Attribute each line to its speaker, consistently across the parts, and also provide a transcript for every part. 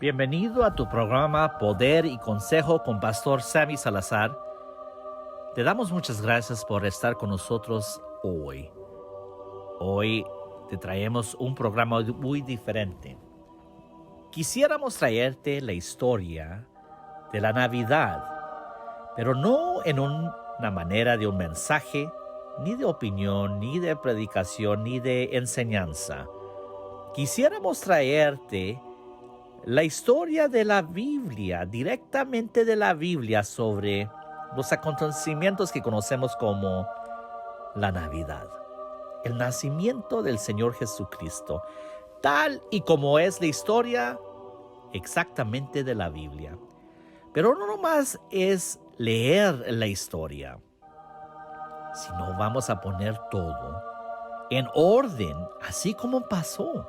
Speaker 1: Bienvenido a tu programa Poder y Consejo con Pastor Sammy Salazar. Te damos muchas gracias por estar con nosotros hoy. Hoy te traemos un programa muy diferente. Quisiéramos traerte la historia de la Navidad, pero no en una manera de un mensaje, ni de opinión, ni de predicación, ni de enseñanza. Quisiéramos traerte la historia de la Biblia, directamente de la Biblia, sobre los acontecimientos que conocemos como la Navidad. El nacimiento del Señor Jesucristo, tal y como es la historia exactamente de la Biblia. Pero no nomás es leer la historia, sino vamos a poner todo en orden, así como pasó.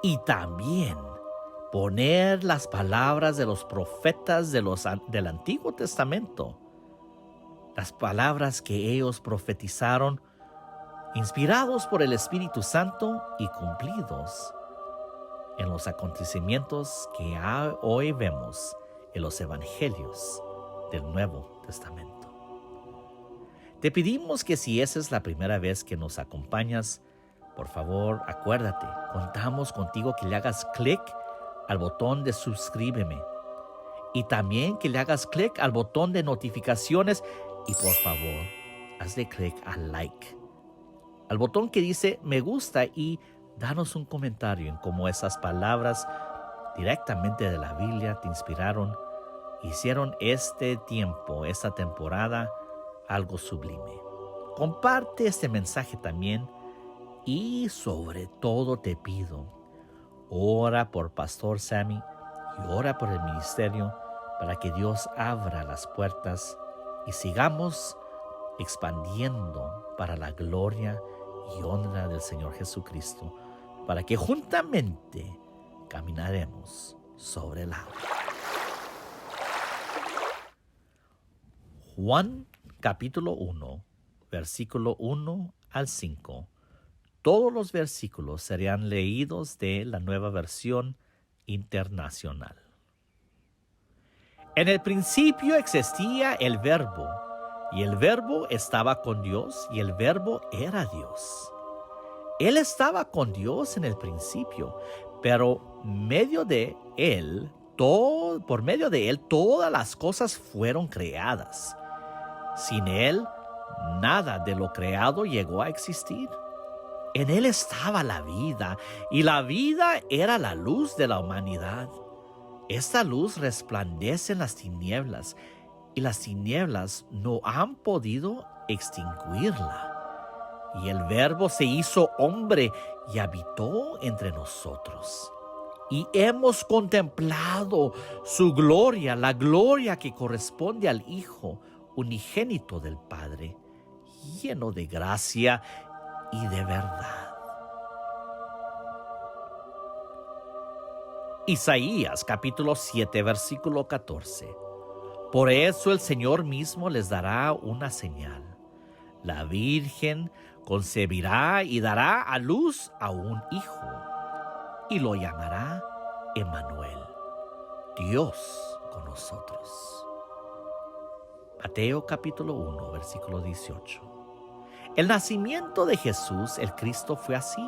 Speaker 1: Y también poner las palabras de los profetas del Antiguo Testamento, las palabras que ellos profetizaron, inspirados por el Espíritu Santo y cumplidos en los acontecimientos que hoy vemos en los Evangelios del Nuevo Testamento. Te pedimos que si esa es la primera vez que nos acompañas, por favor, acuérdate, contamos contigo que le hagas clic al botón de suscríbeme y también que le hagas clic al botón de notificaciones y por favor, hazle clic al like, al botón que dice me gusta y danos un comentario en cómo esas palabras directamente de la Biblia te inspiraron, hicieron este tiempo, esta temporada, algo sublime. Comparte este mensaje también y sobre todo te pido, ora por Pastor Sammy y ora por el ministerio para que Dios abra las puertas y sigamos expandiendo para la gloria y honra del Señor Jesucristo, para que juntamente caminaremos sobre el agua. Juan capítulo 1, versículo 1 al 5. Todos los versículos serían leídos de la Nueva Versión Internacional. En el principio existía el Verbo, y el Verbo estaba con Dios, y el Verbo era Dios. Él estaba con Dios en el principio, pero por medio de Él todas las cosas fueron creadas. Sin Él, nada de lo creado llegó a existir. En Él estaba la vida, y la vida era la luz de la humanidad. Esta luz resplandece en las tinieblas, y las tinieblas no han podido extinguirla. Y el Verbo se hizo hombre y habitó entre nosotros. Y hemos contemplado su gloria, la gloria que corresponde al Hijo unigénito del Padre, lleno de gracia y de verdad. Isaías capítulo 7 versículo 14. Por eso el Señor mismo les dará una señal. La Virgen concebirá y dará a luz a un hijo, y lo llamará Emmanuel, Dios con nosotros. Mateo capítulo 1 versículo 18. El nacimiento de Jesús, el Cristo, fue así.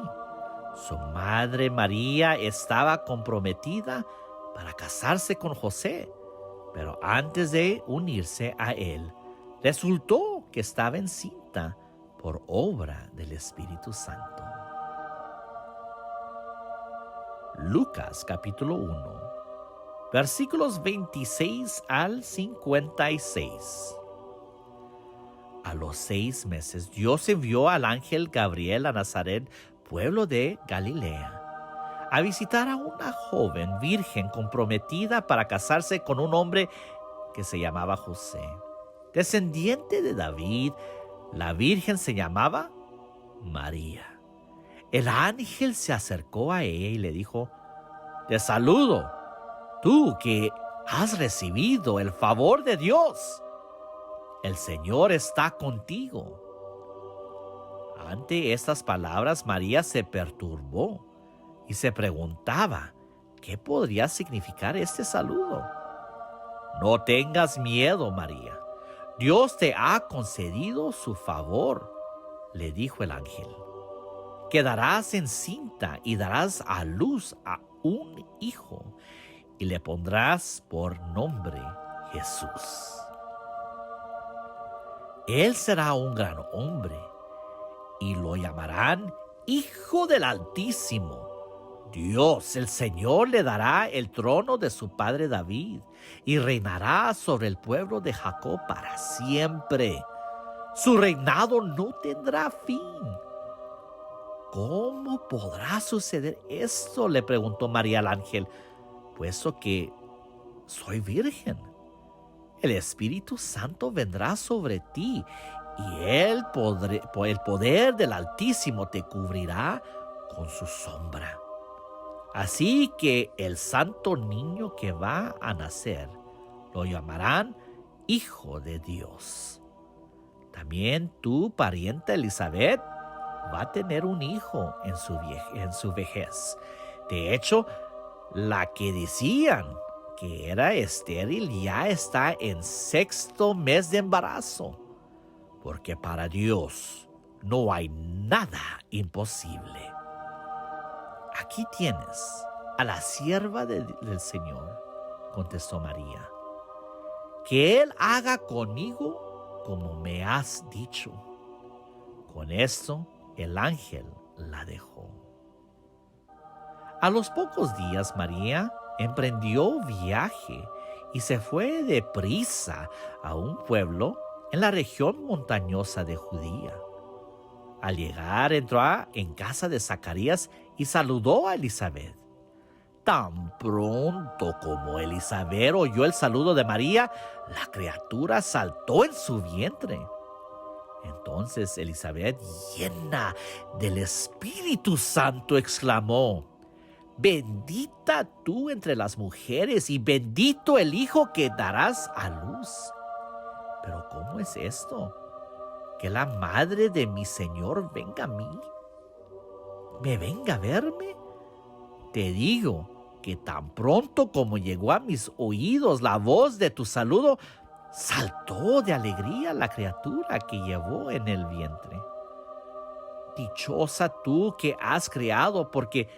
Speaker 1: Su madre María estaba comprometida para casarse con José, pero antes de unirse a él, resultó que estaba encinta por obra del Espíritu Santo. Lucas capítulo 1, versículos 26 al 56. A los 6 meses, Dios envió al ángel Gabriel a Nazaret, pueblo de Galilea, a visitar a una joven virgen comprometida para casarse con un hombre que se llamaba José, descendiente de David. La virgen se llamaba María. El ángel se acercó a ella y le dijo: Te saludo, tú que has recibido el favor de Dios. El Señor está contigo. Ante estas palabras, María se perturbó y se preguntaba ¿qué podría significar este saludo? No tengas miedo, María. Dios te ha concedido su favor, le dijo el ángel. Quedarás encinta y darás a luz a un hijo y le pondrás por nombre Jesús. Él será un gran hombre y lo llamarán Hijo del Altísimo. Dios, el Señor, le dará el trono de su padre David y reinará sobre el pueblo de Jacob para siempre. Su reinado no tendrá fin. ¿Cómo podrá suceder esto?, le preguntó María al ángel, puesto que soy virgen. El Espíritu Santo vendrá sobre ti y el poder del Altísimo te cubrirá con su sombra. Así que el santo niño que va a nacer lo llamarán Hijo de Dios. También tu parienta Elizabeth va a tener un hijo en su vejez. De hecho, la que decían que era estéril ya está en 6º mes de embarazo, porque para Dios no hay nada imposible. Aquí tienes a la sierva del Señor, contestó María. Que Él haga conmigo como me has dicho. Con esto, el ángel la dejó. A los pocos días, María emprendió viaje y se fue deprisa a un pueblo en la región montañosa de Judía. Al llegar, entró en casa de Zacarías y saludó a Elizabeth. Tan pronto como Elizabeth oyó el saludo de María, la criatura saltó en su vientre. Entonces Elizabeth, llena del Espíritu Santo, exclamó: Bendita tú entre las mujeres y bendito el hijo que darás a luz. Pero ¿cómo es esto? Que la madre de mi Señor venga a mí. ¿Me venga a verme? Te digo que tan pronto como llegó a mis oídos la voz de tu saludo, saltó de alegría la criatura que llevó en el vientre. Dichosa tú que has criado, porque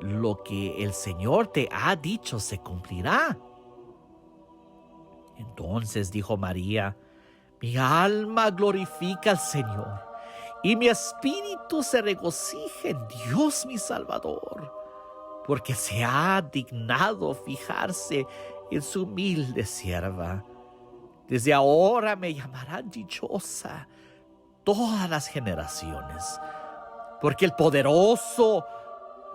Speaker 1: lo que el Señor te ha dicho se cumplirá. Entonces dijo María: Mi alma glorifica al Señor, y mi espíritu se regocija en Dios mi Salvador, porque se ha dignado fijarse en su humilde sierva. Desde ahora me llamarán dichosa todas las generaciones, porque el Poderoso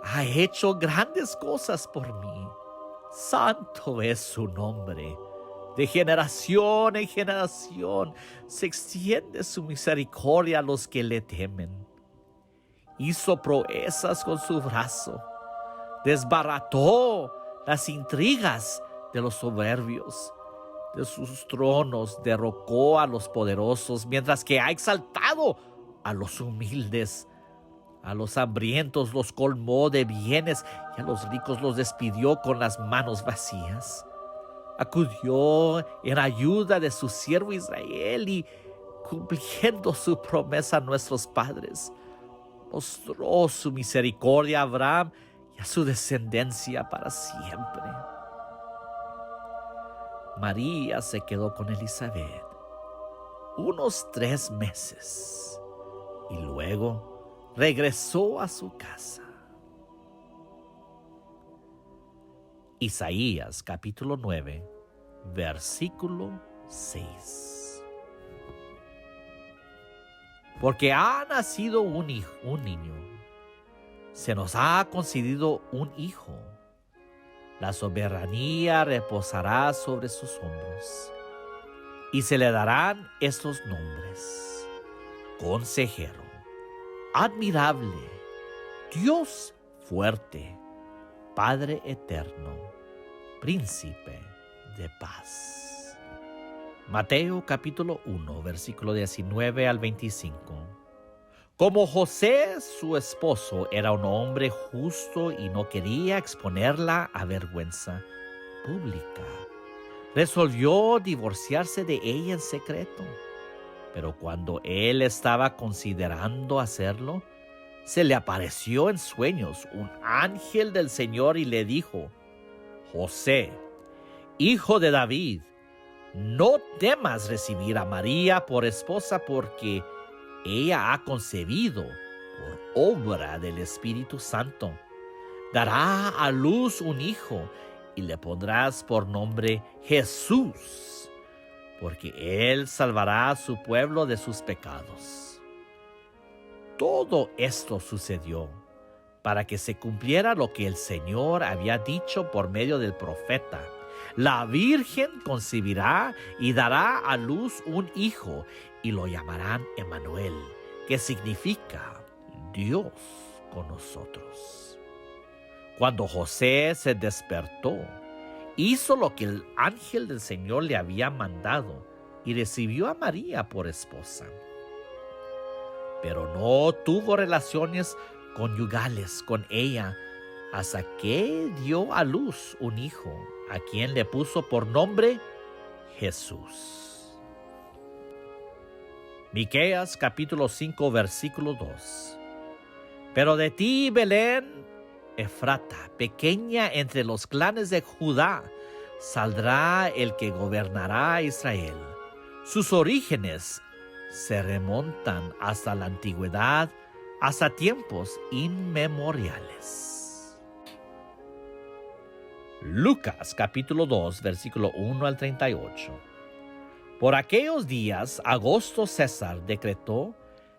Speaker 1: ha hecho grandes cosas por mí. Santo es su nombre. De generación en generación se extiende su misericordia a los que le temen. Hizo proezas con su brazo. Desbarató las intrigas de los soberbios. De sus tronos derrocó a los poderosos, mientras que ha exaltado a los humildes. A los hambrientos los colmó de bienes y a los ricos los despidió con las manos vacías. Acudió en ayuda de su siervo Israel y, cumpliendo su promesa a nuestros padres, mostró su misericordia a Abraham y a su descendencia para siempre. María se quedó con Elizabeth unos 3 meses y luego regresó a su casa. Isaías capítulo 9, versículo 6. Porque ha nacido un niño, se nos ha concedido un hijo. La soberanía reposará sobre sus hombros, y se le darán estos nombres: Consejero, Admirable, Dios fuerte, Padre eterno, Príncipe de paz. Mateo capítulo 1, versículo 19 al 25. Como José, su esposo, era un hombre justo y no quería exponerla a vergüenza pública, resolvió divorciarse de ella en secreto. Pero cuando él estaba considerando hacerlo, se le apareció en sueños un ángel del Señor y le dijo: José, hijo de David, no temas recibir a María por esposa, porque ella ha concebido por obra del Espíritu Santo. Dará a luz un hijo y le pondrás por nombre Jesús, porque él salvará a su pueblo de sus pecados. Todo esto sucedió para que se cumpliera lo que el Señor había dicho por medio del profeta: la Virgen concebirá y dará a luz un hijo, y lo llamarán Emmanuel, que significa Dios con nosotros. Cuando José se despertó, hizo lo que el ángel del Señor le había mandado y recibió a María por esposa. Pero no tuvo relaciones conyugales con ella hasta que dio a luz un hijo, a quien le puso por nombre Jesús. Miqueas capítulo 5 versículo 2. Pero de ti, Belén, Efrata, pequeña entre los clanes de Judá, saldrá el que gobernará a Israel. Sus orígenes se remontan hasta la antigüedad, hasta tiempos inmemoriales. Lucas capítulo 2 versículo 1 al 38. Por aquellos días, Augusto César decretó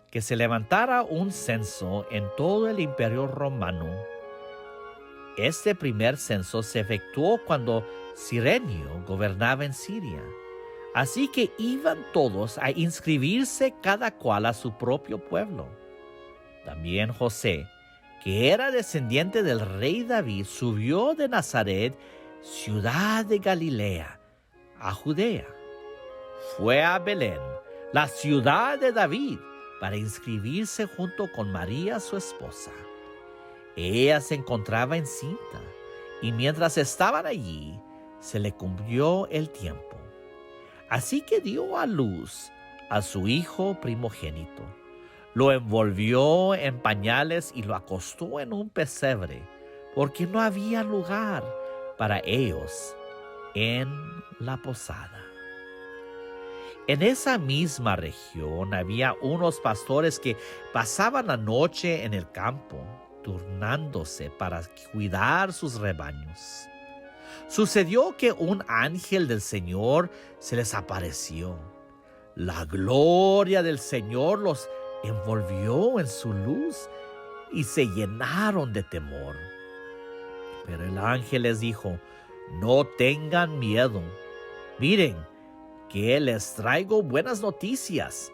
Speaker 1: que se levantara un censo en todo el imperio romano. Este primer censo se efectuó cuando Cirenio gobernaba en Siria. Así que iban todos a inscribirse cada cual a su propio pueblo. También José, que era descendiente del rey David, subió de Nazaret, ciudad de Galilea, a Judea. Fue a Belén, la ciudad de David, para inscribirse junto con María, su esposa. Ella se encontraba encinta, y mientras estaban allí, se le cumplió el tiempo. Así que dio a luz a su hijo primogénito. Lo envolvió en pañales y lo acostó en un pesebre, porque no había lugar para ellos en la posada. En esa misma región había unos pastores que pasaban la noche en el campo, turnándose para cuidar sus rebaños. Sucedió que un ángel del Señor se les apareció. La gloria del Señor los envolvió en su luz y se llenaron de temor. Pero el ángel les dijo: no tengan miedo. Miren, que les traigo buenas noticias,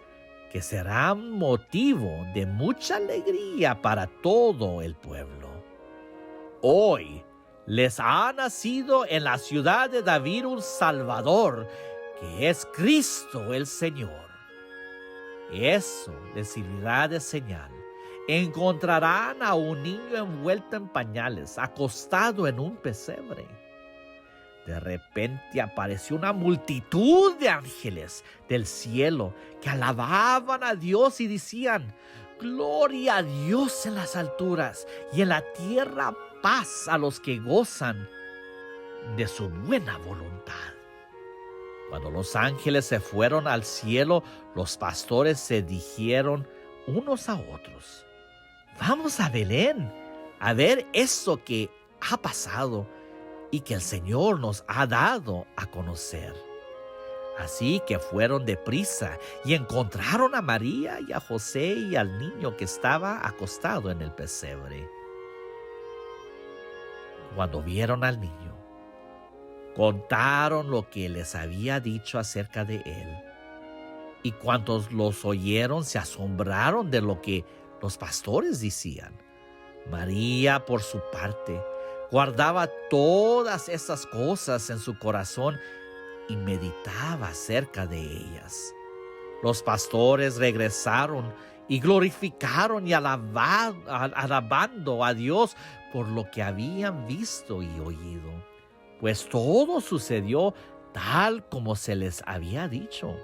Speaker 1: que serán motivo de mucha alegría para todo el pueblo. Hoy les ha nacido en la ciudad de David un Salvador, que es Cristo el Señor. Eso les servirá de señal. Encontrarán a un niño envuelto en pañales, acostado en un pesebre. De repente apareció una multitud de ángeles del cielo que alababan a Dios y decían: gloria a Dios en las alturas y en la tierra paz a los que gozan de su buena voluntad. Cuando los ángeles se fueron al cielo, los pastores se dijeron unos a otros: vamos a Belén a ver esto que ha pasado y que el Señor nos ha dado a conocer. Así que fueron deprisa y encontraron a María y a José y al niño que estaba acostado en el pesebre. Cuando vieron al niño, contaron lo que les había dicho acerca de él. Y cuantos los oyeron se asombraron de lo que los pastores decían. María, por su parte, guardaba todas esas cosas en su corazón y meditaba acerca de ellas. Los pastores regresaron y glorificaron y alabando a Dios por lo que habían visto y oído, pues todo sucedió tal como se les había dicho.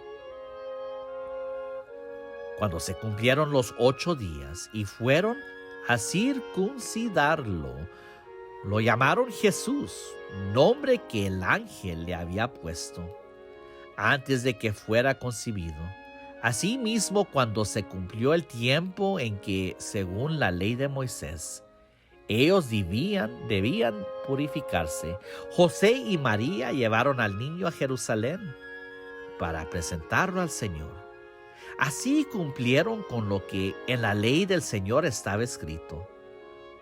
Speaker 1: Cuando se cumplieron los 8 días y fueron a circuncidarlo, lo llamaron Jesús, nombre que el ángel le había puesto antes de que fuera concebido. Asimismo, cuando se cumplió el tiempo en que, según la ley de Moisés, ellos debían purificarse, José y María llevaron al niño a Jerusalén para presentarlo al Señor. Así cumplieron con lo que en la ley del Señor estaba escrito: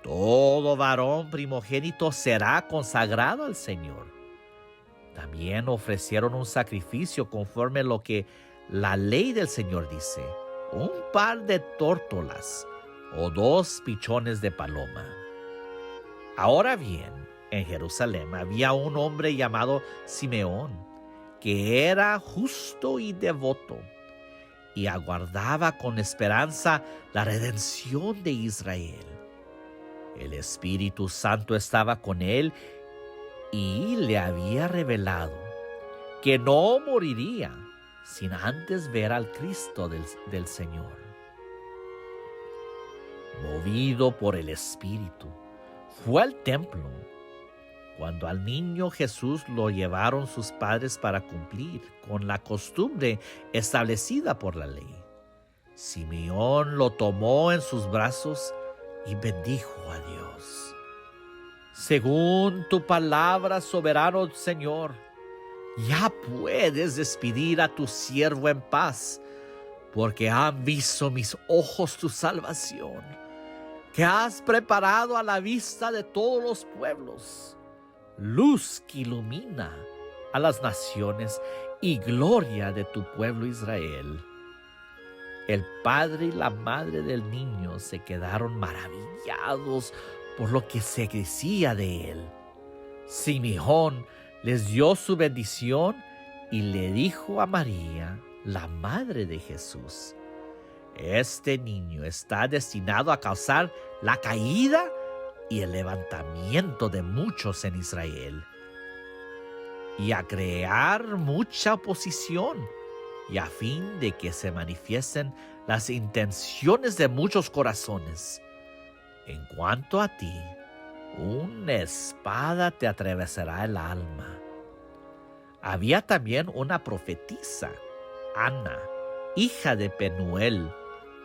Speaker 1: todo varón primogénito será consagrado al Señor. También ofrecieron un sacrificio conforme a lo que la ley del Señor dice: un par de tórtolas o 2 pichones de paloma. Ahora bien, en Jerusalén había un hombre llamado Simeón, que era justo y devoto, y aguardaba con esperanza la redención de Israel. El Espíritu Santo estaba con él y le había revelado que no moriría sin antes ver al Cristo del Señor. Movido por el Espíritu, fue al templo. Cuando al niño Jesús lo llevaron sus padres para cumplir con la costumbre establecida por la ley, Simeón lo tomó en sus brazos y bendijo a Dios. Según tu palabra, soberano Señor, ya puedes despedir a tu siervo en paz, porque han visto mis ojos tu salvación, que has preparado a la vista de todos los pueblos, luz que ilumina a las naciones y gloria de tu pueblo Israel. El padre y la madre del niño se quedaron maravillados por lo que se decía de él. Simeón les dio su bendición y le dijo a María, la madre de Jesús: este niño está destinado a causar la caída y el levantamiento de muchos en Israel, y a crear mucha oposición, y a fin de que se manifiesten las intenciones de muchos corazones. En cuanto a ti, una espada te atravesará el alma. Había también una profetisa, Ana, hija de Penuel,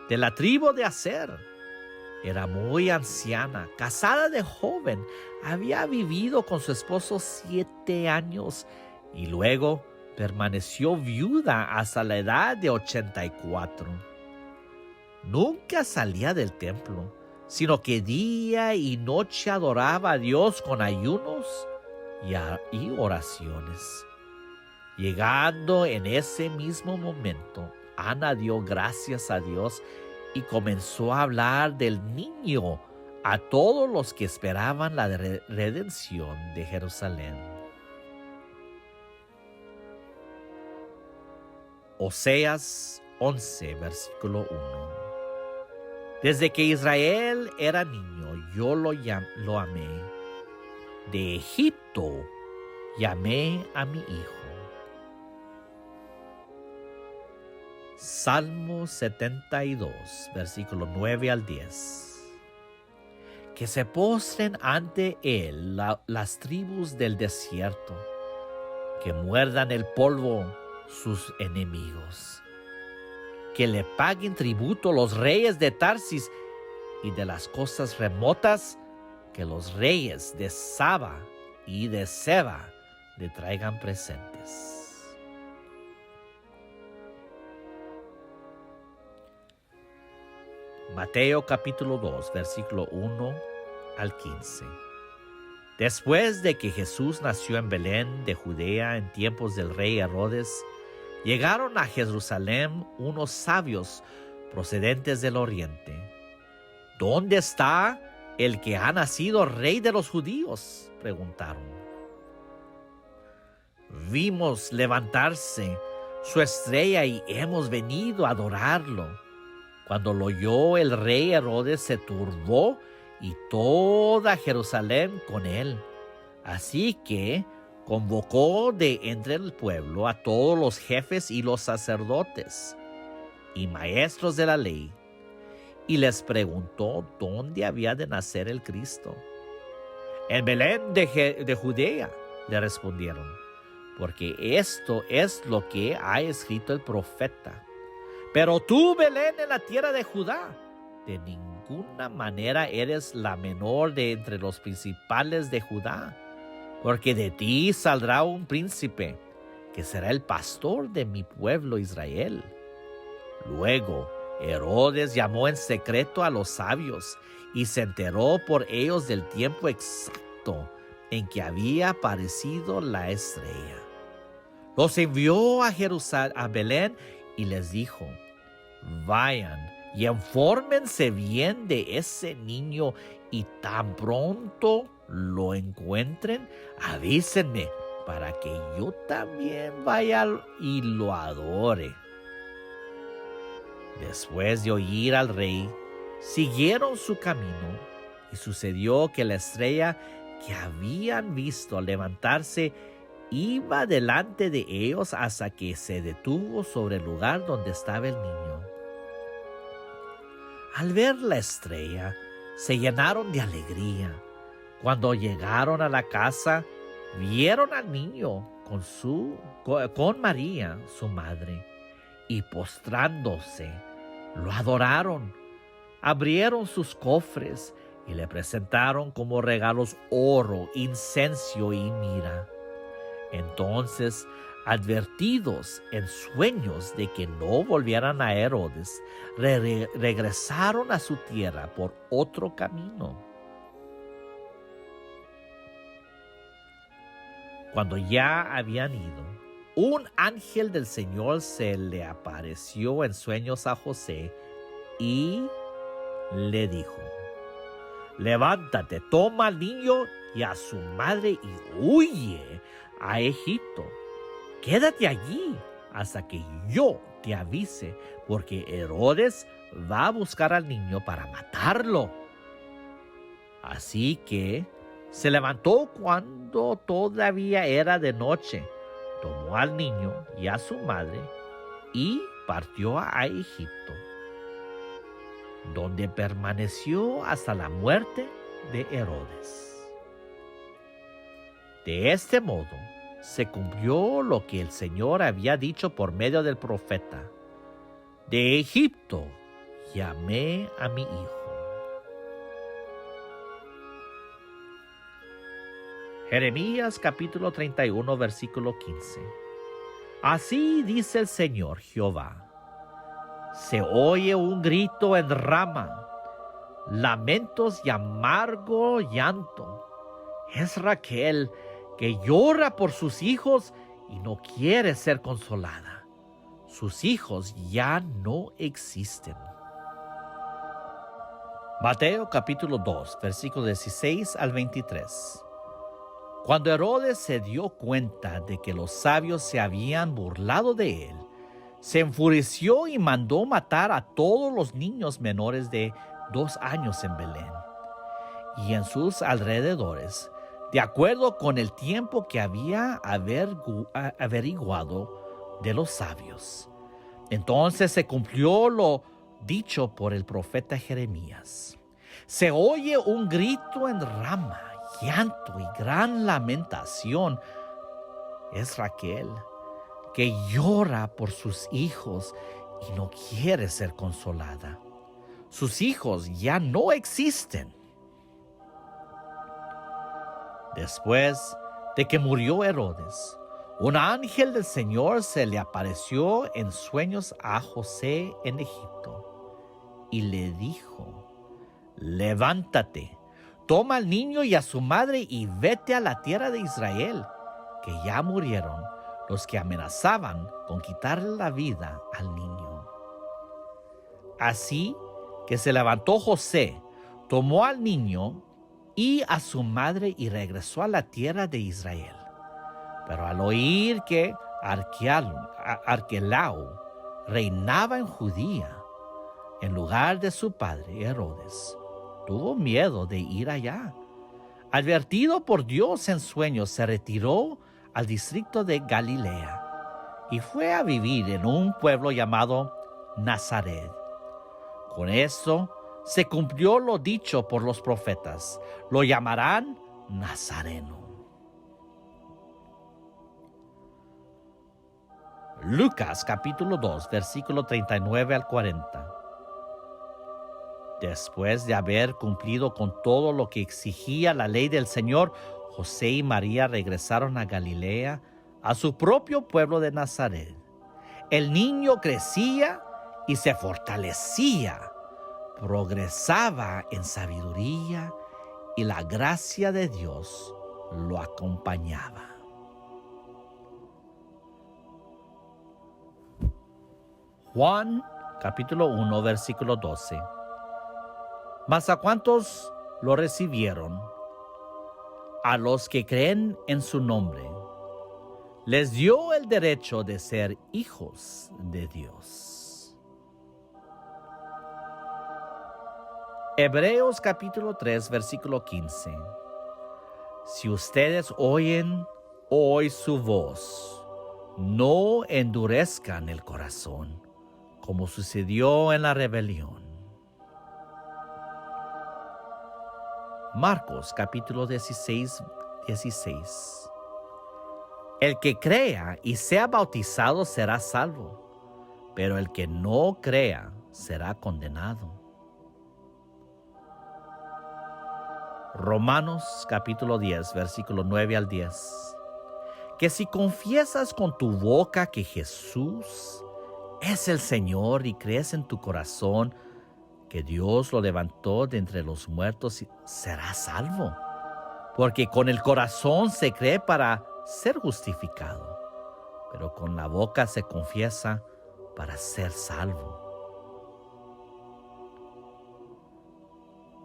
Speaker 1: de la tribu de Aser. Era muy anciana, casada de joven, había vivido con su esposo 7 años y luego permaneció viuda hasta la edad de 84. Nunca salía del templo, sino que día y noche adoraba a Dios con ayunos y oraciones. Llegando en ese mismo momento, Ana dio gracias a Dios y comenzó a hablar del niño a todos los que esperaban la redención de Jerusalén. Oseas 11, versículo 1. Desde que Israel era niño, yo lo amé. De Egipto llamé a mi hijo. Salmo 72, versículo 9 al 10. Que se postren ante él las tribus del desierto, que muerdan el polvo sus enemigos, que le paguen tributo los reyes de Tarsis, y de las costas remotas, que los reyes de Saba y de Seba le traigan presentes. Mateo capítulo 2, versículo 1 al 15. Después de que Jesús nació en Belén de Judea en tiempos del rey Herodes, llegaron a Jerusalén unos sabios procedentes del oriente. ¿Dónde está el que ha nacido rey de los judíos?, preguntaron. Vimos levantarse su estrella y hemos venido a adorarlo. Cuando lo oyó el rey Herodes se turbó y toda Jerusalén con él. Así que convocó de entre el pueblo a todos los jefes y los sacerdotes y maestros de la ley, y les preguntó dónde había de nacer el Cristo. En Belén de Judea, le respondieron, porque esto es lo que ha escrito el profeta. Pero tú, Belén, en la tierra de Judá, de ninguna manera eres la menor de entre los principales de Judá, porque de ti saldrá un príncipe, que será el pastor de mi pueblo Israel. Luego, Herodes llamó en secreto a los sabios y se enteró por ellos del tiempo exacto en que había aparecido la estrella. Los envió a Jerusalén, a Belén, y les dijo, vayan y infórmense bien de ese niño, y tan pronto lo encuentren, avísenme para que yo también vaya y lo adore. Después de oír al rey, siguieron su camino, y sucedió que la estrella que habían visto al levantarse iba delante de ellos hasta que se detuvo sobre el lugar donde estaba el niño. Al ver la estrella, se llenaron de alegría. Cuando llegaron a la casa, vieron al niño con María, su madre, y postrándose, lo adoraron. Abrieron sus cofres y le presentaron como regalos oro, incienso y mirra. Entonces, advertidos en sueños de que no volvieran a Herodes, regresaron a su tierra por otro camino. Cuando ya habían ido, un ángel del Señor se le apareció en sueños a José y le dijo, levántate, toma al niño y a su madre y huye a Egipto. Quédate allí hasta que yo te avise, porque Herodes va a buscar al niño para matarlo. Así que se levantó cuando todavía era de noche, tomó al niño y a su madre y partió a Egipto, donde permaneció hasta la muerte de Herodes. De este modo se cumplió lo que el Señor había dicho por medio del profeta: de Egipto llamé a mi hijo. Jeremías capítulo 31, versículo 15. Así dice el Señor Jehová: se oye un grito en Rama, lamentos y amargo llanto. Es Raquel que llora por sus hijos y no quiere ser consolada. Sus hijos ya no existen. Mateo capítulo 2, versículos 16 al 23. Cuando Herodes se dio cuenta de que los sabios se habían burlado de él, se enfureció y mandó matar a todos los niños menores de 2 años en Belén y en sus alrededores, de acuerdo con el tiempo que había averiguado de los sabios. Entonces se cumplió lo dicho por el profeta Jeremías. Se oye un grito en Rama, llanto y gran lamentación. Es Raquel que llora por sus hijos y no quiere ser consolada. Sus hijos ya no existen. Después de que murió Herodes, un ángel del Señor se le apareció en sueños a José en Egipto y le dijo: levántate, toma al niño y a su madre y vete a la tierra de Israel, que ya murieron los que amenazaban con quitarle la vida al niño. Así que se levantó José, tomó al niño y a su madre y regresó a la tierra de Israel. Pero al oír que Arquelao reinaba en Judía, en lugar de su padre Herodes, tuvo miedo de ir allá. Advertido por Dios en sueños, se retiró al distrito de Galilea y fue a vivir en un pueblo llamado Nazaret. Con esto se cumplió lo dicho por los profetas: lo llamarán Nazareno. Lucas capítulo 2, versículo 39 al 40. Después de haber cumplido con todo lo que exigía la ley del Señor, José y María regresaron a Galilea, a su propio pueblo de Nazaret. El niño crecía y se fortalecía, progresaba en sabiduría y la gracia de Dios lo acompañaba. Juan capítulo 1, versículo 12. Mas ¿a cuántos lo recibieron? A los que creen en su nombre, les dio el derecho de ser hijos de Dios. Hebreos capítulo 3, versículo 15. Si ustedes oyen hoy su voz, no endurezcan el corazón, como sucedió en la rebelión. Marcos capítulo 16, 16. El que crea y sea bautizado será salvo, pero el que no crea será condenado. Romanos capítulo 10, versículo 9 al 10. Que si confiesas con tu boca que Jesús es el Señor y crees en tu corazón que Dios lo levantó de entre los muertos, serás salvo. Porque con el corazón se cree para ser justificado, pero con la boca se confiesa para ser salvo.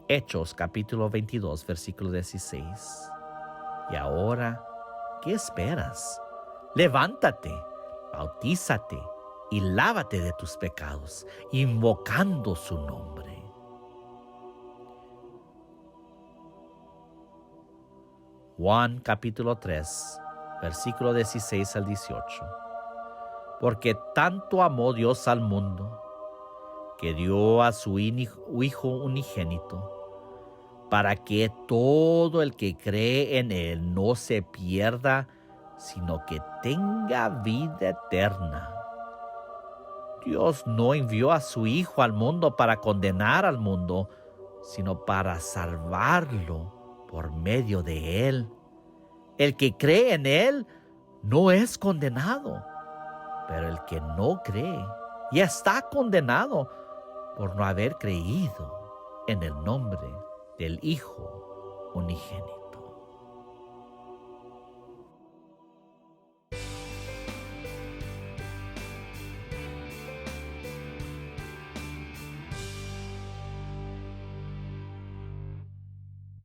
Speaker 1: Hechos capítulo 22, versículo 16. Y ahora, ¿qué esperas? Levántate, bautízate y lávate de tus pecados, invocando su nombre. Juan capítulo 3, versículo 16 al 18. Porque tanto amó Dios al mundo, que dio a su Hijo unigénito, para que todo el que cree en Él no se pierda, sino que tenga vida eterna. Dios no envió a su Hijo al mundo para condenar al mundo, sino para salvarlo por medio de Él. El que cree en Él no es condenado, pero el que no cree ya está condenado por no haber creído en el nombre del Hijo unigénito.